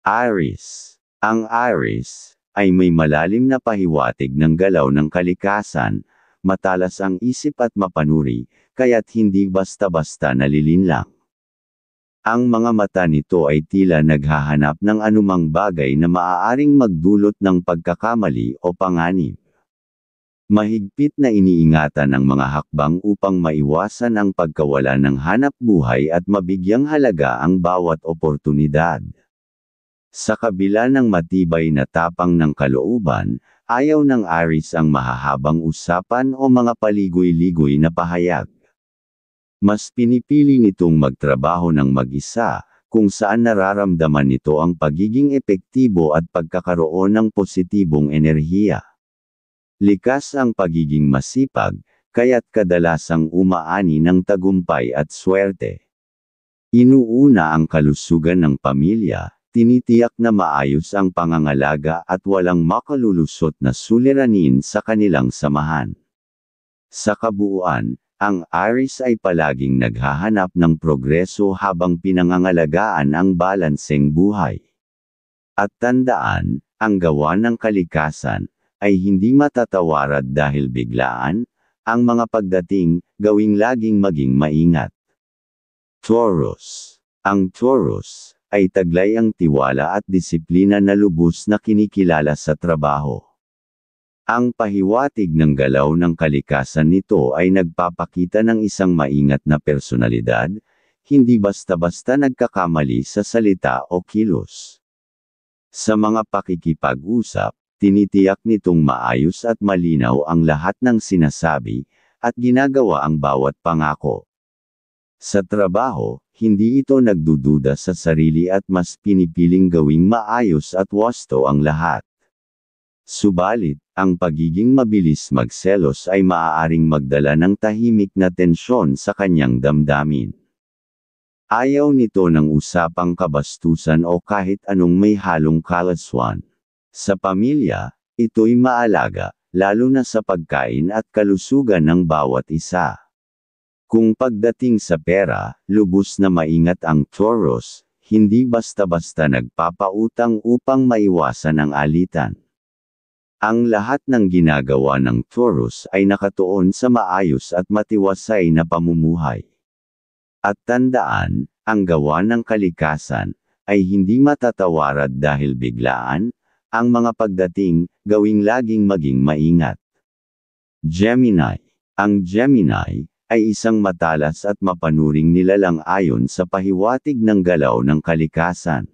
Aries. Ang Aries ay may malalim na pahiwatig ng galaw ng kalikasan, matalas ang isip at mapanuri, kaya't hindi basta-basta nalilinlang. Ang mga mata nito ay tila naghahanap ng anumang bagay na maaaring magdulot ng pagkakamali o panganib. Mahigpit na iniingatan ang mga hakbang upang maiwasan ang pagkawala ng hanap buhay at mabigyang halaga ang bawat oportunidad. Sa kabila ng matibay na tapang ng kalooban, ayaw ng Aries ang mahahabang usapan o mga paligoy-ligoy na pahayag. Mas pinipili nitong magtrabaho ng mag-isa, kung saan nararamdaman nito ang pagiging epektibo at pagkakaroon ng positibong enerhiya. Likas ang pagiging masipag, kaya't kadalasang umaani ng tagumpay at swerte. Inuuna ang kalusugan ng pamilya, tinitiyak na maayos ang pangangalaga at walang makalulusot na suliranin sa kanilang samahan. Sa kabuuan, ang Aries ay palaging naghahanap ng progreso habang pinangangalagaan ang balanseng buhay. At tandaan, ang gawa ng kalikasan ay hindi matatawarad dahil biglaan, ang mga pagdating, gawing laging maging maingat. Taurus. Ang Taurus ay taglay ang tiwala at disiplina na lubos na kinikilala sa trabaho. Ang pahiwatig ng galaw ng kalikasan nito ay nagpapakita ng isang maingat na personalidad, hindi basta-basta nagkakamali sa salita o kilos. Sa mga pakikipag-usap, tinitiyak nitong maayos at malinaw ang lahat ng sinasabi, at ginagawa ang bawat pangako. Sa trabaho, hindi ito nagdududa sa sarili at mas pinipiling gawing maayos at wasto ang lahat. Subalit, ang pagiging mabilis magselos ay maaaring magdala ng tahimik na tensyon sa kanyang damdamin. Ayaw nito ng usapang kabastusan o kahit anong may halong kalaswan. Sa pamilya, ito'y maalaga, lalo na sa pagkain at kalusugan ng bawat isa. Kung pagdating sa pera, lubos na maingat ang Taurus, hindi basta-basta nagpapautang upang maiwasan ang alitan. Ang lahat ng ginagawa ng Taurus ay nakatuon sa maayos at matiwasay na pamumuhay. At tandaan, ang gawa ng kalikasan ay hindi matatawarad dahil biglaan, ang mga pagdating, gawing laging maging maingat. Gemini. Ang Gemini ay isang matalas at mapanuring nilalang ayon sa pahiwatig ng galaw ng kalikasan.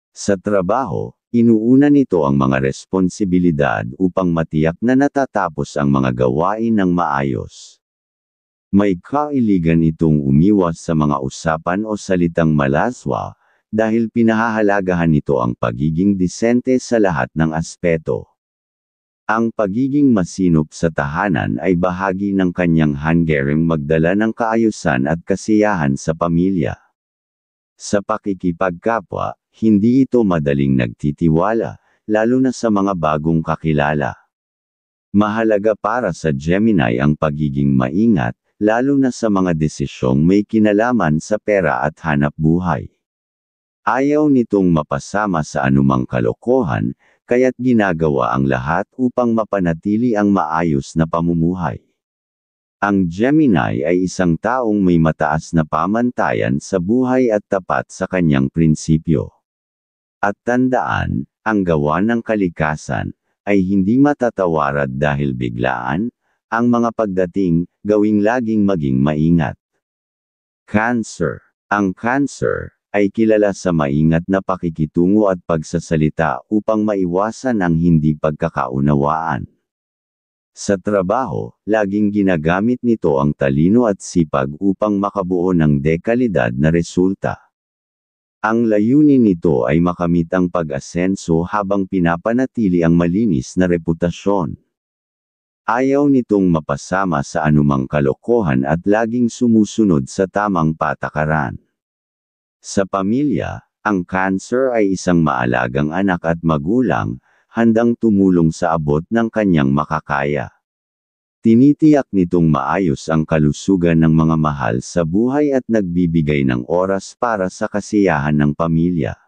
Sa trabaho, inuuna nito ang mga responsibilidad upang matiyak na natatapos ang mga gawain ng maayos. May kailigan itong umiwas sa mga usapan o salitang malaswa, dahil pinahahalagahan nito ang pagiging disente sa lahat ng aspeto. Ang pagiging masinop sa tahanan ay bahagi ng kanyang hanggaring magdala ng kaayusan at kasiyahan sa pamilya. Sa pakikipagkapwa, hindi ito madaling nagtitiwala, lalo na sa mga bagong kakilala. Mahalaga para sa Gemini ang pagiging maingat, lalo na sa mga desisyong may kinalaman sa pera at hanap buhay. Ayaw nitong mapasama sa anumang kalokohan, kaya't ginagawa ang lahat upang mapanatili ang maayos na pamumuhay. Ang Gemini ay isang taong may mataas na pamantayan sa buhay at tapat sa kanyang prinsipyo. At tandaan, ang gawa ng kalikasan ay hindi matatawarad dahil biglaan, ang mga pagdating, gawing laging maging maingat. Cancer. Ang Cancer ay kilala sa maingat na pakikitungo at pagsasalita upang maiwasan ang hindi pagkakaunawaan. Sa trabaho, laging ginagamit nito ang talino at sipag upang makabuo ng dekalidad na resulta. Ang layunin nito ay makamit ang pag-asenso habang pinapanatili ang malinis na reputasyon. Ayaw nitong mapasama sa anumang kalokohan at laging sumusunod sa tamang patakaran. Sa pamilya, ang Cancer ay isang maalagang anak at magulang, handang tumulong sa abot ng kanyang makakaya. Tinitiyak nitong maayos ang kalusugan ng mga mahal sa buhay at nagbibigay ng oras para sa kasiyahan ng pamilya.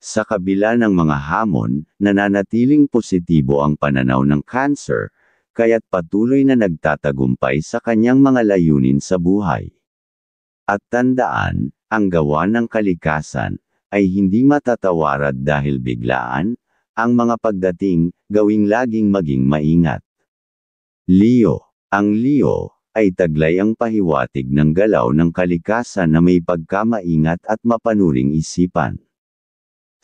Sa kabila ng mga hamon, nananatiling positibo ang pananaw ng Cancer, kaya't patuloy na nagtatagumpay sa kanyang mga layunin sa buhay. At tandaan, ang gawa ng kalikasan ay hindi matatawarad dahil biglaan. Ang mga pagdating, gawing laging maging maingat. Leo. Ang Leo ay taglay ang pahiwatig ng galaw ng kalikasan na may pagkamaingat at mapanuring isipan.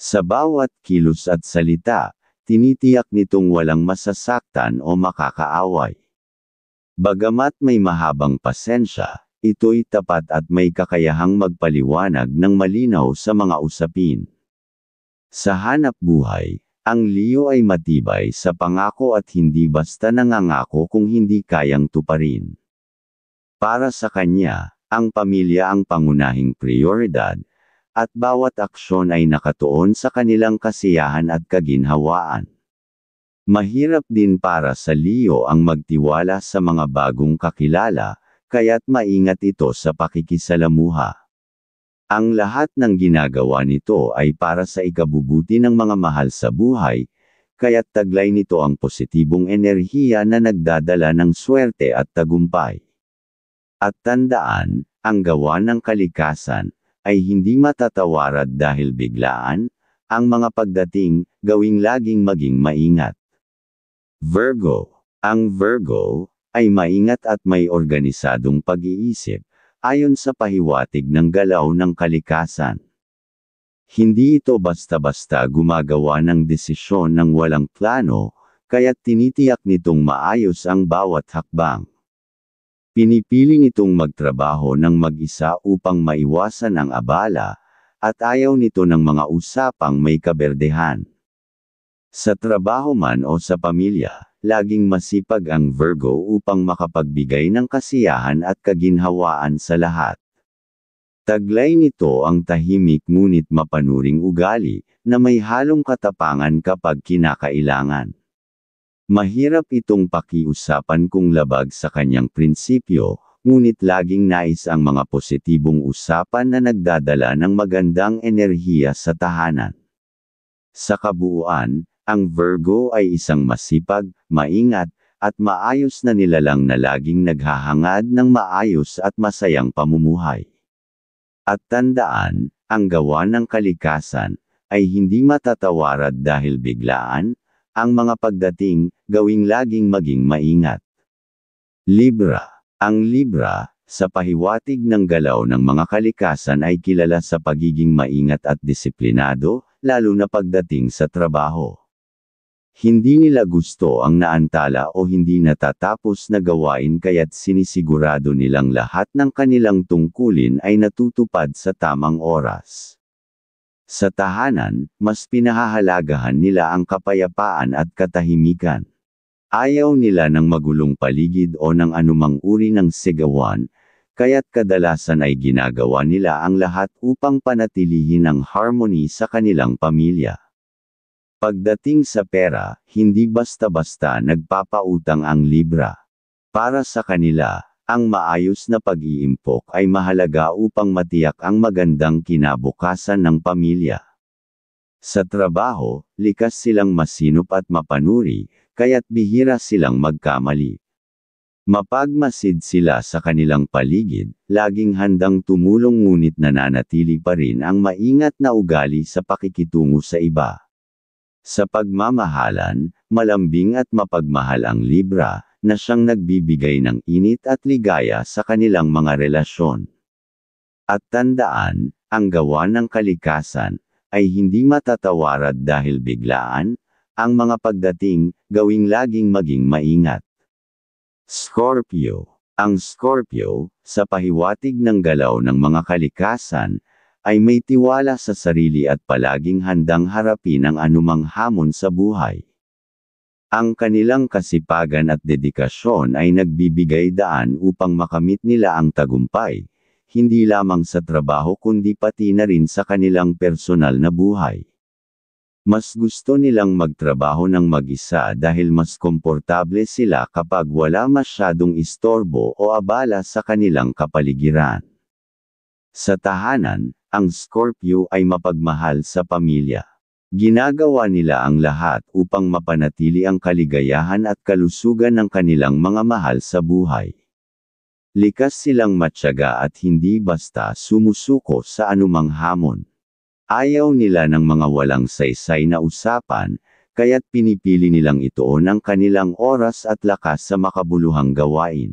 Sa bawat kilos at salita, tinitiyak nitong walang masasaktan o makakaaway. Bagamat may mahabang pasensya, ito'y tapat at may kakayahang magpaliwanag ng malinaw sa mga usapin. Sa hanap buhay, ang Leo ay matibay sa pangako at hindi basta nangangako kung hindi kayang tuparin. Para sa kanya, ang pamilya ang pangunahing prioridad, at bawat aksyon ay nakatuon sa kanilang kasiyahan at kaginhawaan. Mahirap din para sa Leo ang magtiwala sa mga bagong kakilala, kaya't maingat ito sa pakikisalamuha. Ang lahat ng ginagawa nito ay para sa ikabubuti ng mga mahal sa buhay, kaya't taglay nito ang positibong enerhiya na nagdadala ng swerte at tagumpay. At tandaan, ang gawa ng kalikasan ay hindi matatawarad dahil biglaan. Ang mga pagdating, gawing laging maging maingat. Virgo. Ang Virgo ay maingat at may organisadong pag-iisip, ayon sa pahiwatig ng galaw ng kalikasan. Hindi ito basta-basta gumagawa ng desisyon ng walang plano, kaya't tinitiyak nitong maayos ang bawat hakbang. Pinipili nitong magtrabaho ng mag-isa upang maiwasan ang abala, at ayaw nito ng mga usapang may kaberdehan. Sa trabaho man o sa pamilya, laging masipag ang Virgo upang makapagbigay ng kasiyahan at kaginhawaan sa lahat. Taglay nito ang tahimik ngunit mapanuring ugali, na may halong katapangan kapag kinakailangan. Mahirap itong pakiusapan kung labag sa kanyang prinsipyo, ngunit laging nais ang mga positibong usapan na nagdadala ng magandang enerhiya sa tahanan. Sa kabuuan, ang Virgo ay isang masipag, maingat, at maayos na nilalang na laging naghahangad ng maayos at masayang pamumuhay. At tandaan, ang gawa ng kalikasan ay hindi matatawarad dahil biglaan. Ang mga pagdating, gawing laging maging maingat. Libra. Ang Libra, sa pahiwatig ng galaw ng mga kalikasan ay kilala sa pagiging maingat at disiplinado, lalo na pagdating sa trabaho. Hindi nila gusto ang naantala o hindi natatapos na gawain kaya't sinisigurado nilang lahat ng kanilang tungkulin ay natutupad sa tamang oras. Sa tahanan, mas pinahahalagahan nila ang kapayapaan at katahimikan. Ayaw nila ng magulong paligid o ng anumang uri ng sigawan, kaya't kadalasan ay ginagawa nila ang lahat upang panatilihin ang harmony sa kanilang pamilya. Pagdating sa pera, hindi basta-basta nagpapautang ang Libra. Para sa kanila, ang maayos na pag-iimpok ay mahalaga upang matiyak ang magandang kinabukasan ng pamilya. Sa trabaho, likas silang masinop at mapanuri, kaya't bihira silang magkamali. Mapagmasid sila sa kanilang paligid, laging handang tumulong ngunit nananatili pa rin ang maingat na ugali sa pakikitungo sa iba. Sa pagmamahalan, malambing at mapagmahal ang Libra, na siyang nagbibigay ng init at ligaya sa kanilang mga relasyon. At tandaan, ang gawa ng kalikasan ay hindi matatawarad dahil biglaan. Ang mga pagdating, gawing laging maging maingat. Scorpio. Ang Scorpio, sa pahiwatig ng galaw ng mga kalikasan, ay may tiwala sa sarili at palaging handang harapin ang anumang hamon sa buhay. Ang kanilang kasipagan at dedikasyon ay nagbibigay daan upang makamit nila ang tagumpay, hindi lamang sa trabaho kundi pati na rin sa kanilang personal na buhay. Mas gusto nilang magtrabaho ng mag-isa dahil mas komportable sila kapag wala masyadong istorbo o abala sa kanilang kapaligiran. Sa tahanan, ang Scorpio ay mapagmahal sa pamilya. Ginagawa nila ang lahat upang mapanatili ang kaligayahan at kalusugan ng kanilang mga mahal sa buhay. Likas silang matyaga at hindi basta sumusuko sa anumang hamon. Ayaw nila ng mga walang saysay na usapan, kaya't pinipili nilang ituon ang kanilang oras at lakas sa makabuluhang gawain.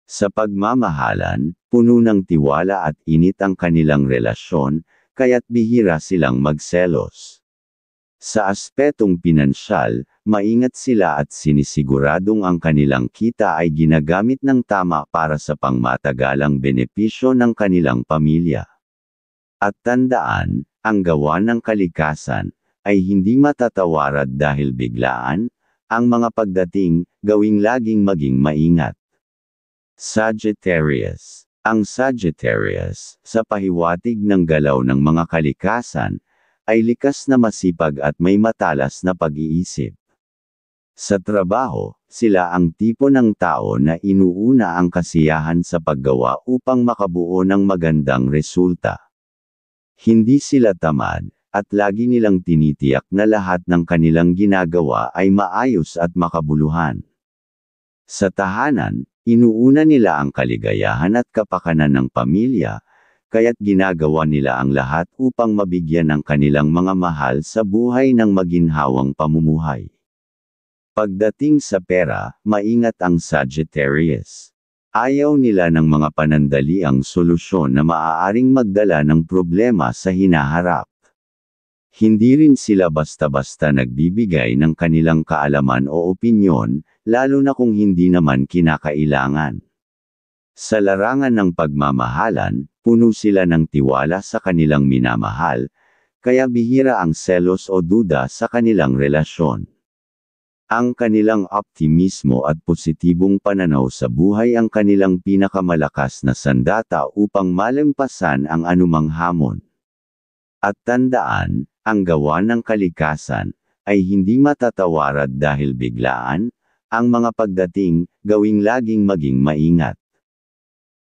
Sa pagmamahalan, puno ng tiwala at init ang kanilang relasyon, kaya't bihira silang magselos. Sa aspetong pinansyal, maingat sila at sinisiguradong ang kanilang kita ay ginagamit ng tama para sa pangmatagalang benepisyo ng kanilang pamilya. At tandaan, ang gawa ng kalikasan ay hindi matatawarad dahil biglaan. Ang mga pagdating, gawing laging maging maingat. Sagittarius. Ang Sagittarius, sa pahiwatig ng galaw ng mga kalikasan, ay likas na masipag at may matalas na pag-iisip. Sa trabaho, sila ang tipo ng tao na inuuna ang kasiyahan sa paggawa upang makabuo ng magandang resulta. Hindi sila tamad, at lagi nilang tinitiyak na lahat ng kanilang ginagawa ay maayos at makabuluhan. Sa tahanan, inuuna nila ang kaligayahan at kapakanan ng pamilya, kaya't ginagawa nila ang lahat upang mabigyan ang kanilang mga mahal sa buhay ng maginhawang pamumuhay. Pagdating sa pera, maingat ang Sagittarius. Ayaw nila ng mga panandaliang solusyon na maaaring magdala ng problema sa hinaharap. Hindi rin sila basta-basta nagbibigay ng kanilang kaalaman o opinyon, lalo na kung hindi naman kinakailangan. Sa larangan ng pagmamahalan, puno sila ng tiwala sa kanilang minamahal, kaya bihira ang selos o duda sa kanilang relasyon. Ang kanilang optimismo at positibong pananaw sa buhay ang kanilang pinakamalakas na sandata upang malampasan ang anumang hamon. At tandaan, ang gawa ng kalikasan ay hindi matatawarad dahil biglaan. Ang mga pagdating, gawing laging maging maingat.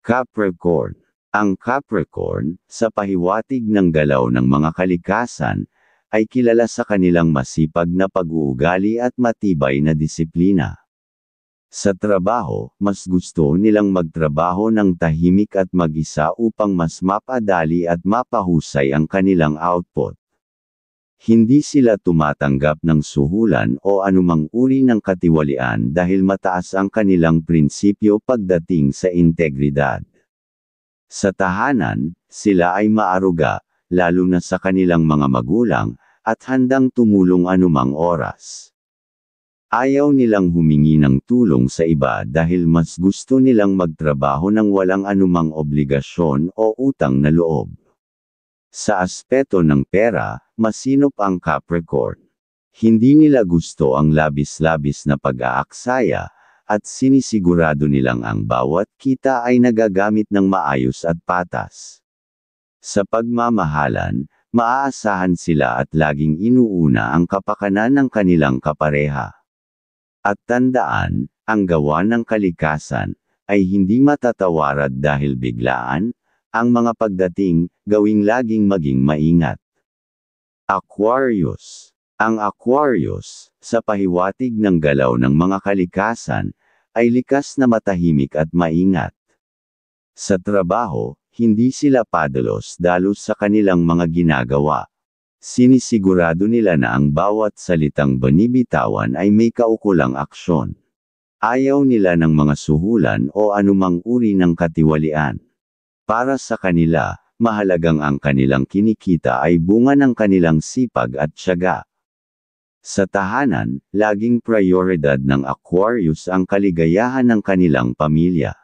Capricorn. Ang Capricorn, sa pahiwatig ng galaw ng mga kalikasan, ay kilala sa kanilang masipag na pag-uugali at matibay na disiplina. Sa trabaho, mas gusto nilang magtrabaho ng tahimik at mag-isa upang mas mapadali at mapahusay ang kanilang output. Hindi sila tumatanggap ng suhulan o anumang uri ng katiwalian dahil mataas ang kanilang prinsipyo pagdating sa integridad. Sa tahanan, sila ay maaruga, lalo na sa kanilang mga magulang, at handang tumulong anumang oras. Ayaw nilang humingi ng tulong sa iba dahil mas gusto nilang magtrabaho ng walang anumang obligasyon o utang na loob. Sa aspeto ng pera, masinop ang Capricorn. Hindi nila gusto ang labis-labis na pag-aaksaya, at sinisigurado nilang ang bawat kita ay nagagamit ng maayos at patas. Sa pagmamahalan, maaasahan sila at laging inuuna ang kapakanan ng kanilang kapareha. At tandaan, ang gawa ng kalikasan ay hindi matatawarad dahil biglaan. Ang mga pagdating, gawing laging maging maingat. Aquarius. Ang Aquarius, sa pahiwatig ng galaw ng mga kalikasan, ay likas na matahimik at maingat. Sa trabaho, hindi sila padalos-dalos sa kanilang mga ginagawa. Sinisigurado nila na ang bawat salitang binibitawan ay may kaukulang aksyon. Ayaw nila ng mga suhulan o anumang uri ng katiwalian. Para sa kanila, mahalagang ang kanilang kinikita ay bunga ng kanilang sipag at tiyaga. Sa tahanan, laging prioridad ng Aquarius ang kaligayahan ng kanilang pamilya.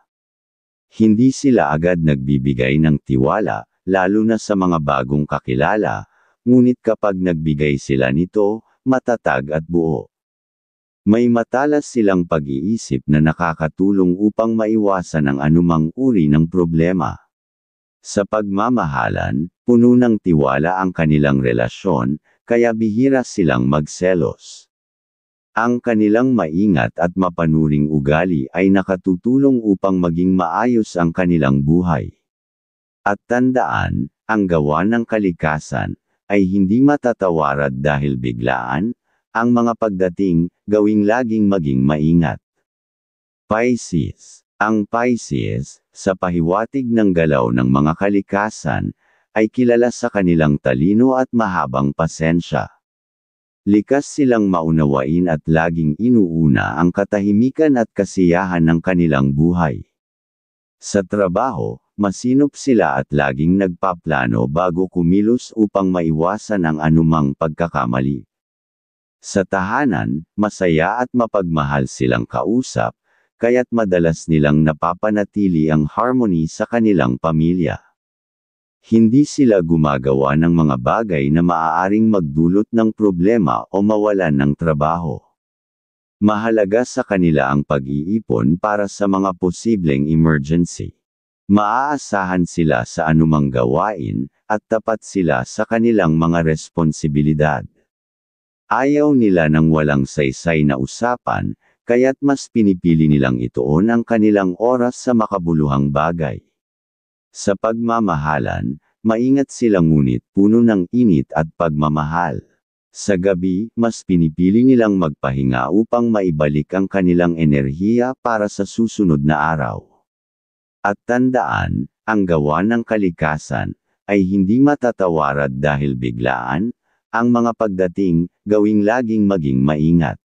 Hindi sila agad nagbibigay ng tiwala, lalo na sa mga bagong kakilala, ngunit kapag nagbigay sila nito, matatag at buo. May matalas silang pag-iisip na nakakatulong upang maiwasan ang anumang uri ng problema. Sa pagmamahalan, puno ng tiwala ang kanilang relasyon, kaya bihira silang magselos. Ang kanilang maingat at mapanuring ugali ay nakatutulong upang maging maayos ang kanilang buhay. At tandaan, ang gawa ng kalikasan ay hindi matatawarad dahil biglaan, ang mga pagdating, gawing laging maging maingat. Pisces. Ang Pisces, sa pahiwatig ng galaw ng mga kalikasan, ay kilala sa kanilang talino at mahabang pasensya. Likas silang maunawain at laging inuuna ang katahimikan at kasiyahan ng kanilang buhay. Sa trabaho, masinop sila at laging nagpaplano bago kumilos upang maiwasan ang anumang pagkakamali. Sa tahanan, masaya at mapagmahal silang kausap, kaya't madalas nilang napapanatili ang harmony sa kanilang pamilya. Hindi sila gumagawa ng mga bagay na maaaring magdulot ng problema o mawalan ng trabaho. Mahalaga sa kanila ang pag-iipon para sa mga posibleng emergency. Maaasahan sila sa anumang gawain, at tapat sila sa kanilang mga responsibilidad. Ayaw nila ng walang saysay na usapan, kaya't mas pinipili nilang ituon ang kanilang oras sa makabuluhang bagay. Sa pagmamahalan, maingat sila ngunit puno ng init at pagmamahal. Sa gabi, mas pinipili nilang magpahinga upang maibalik ang kanilang enerhiya para sa susunod na araw. At tandaan, ang gawa ng kalikasan ay hindi matatawarad dahil biglaan, ang mga pagdating, gawing laging maging maingat.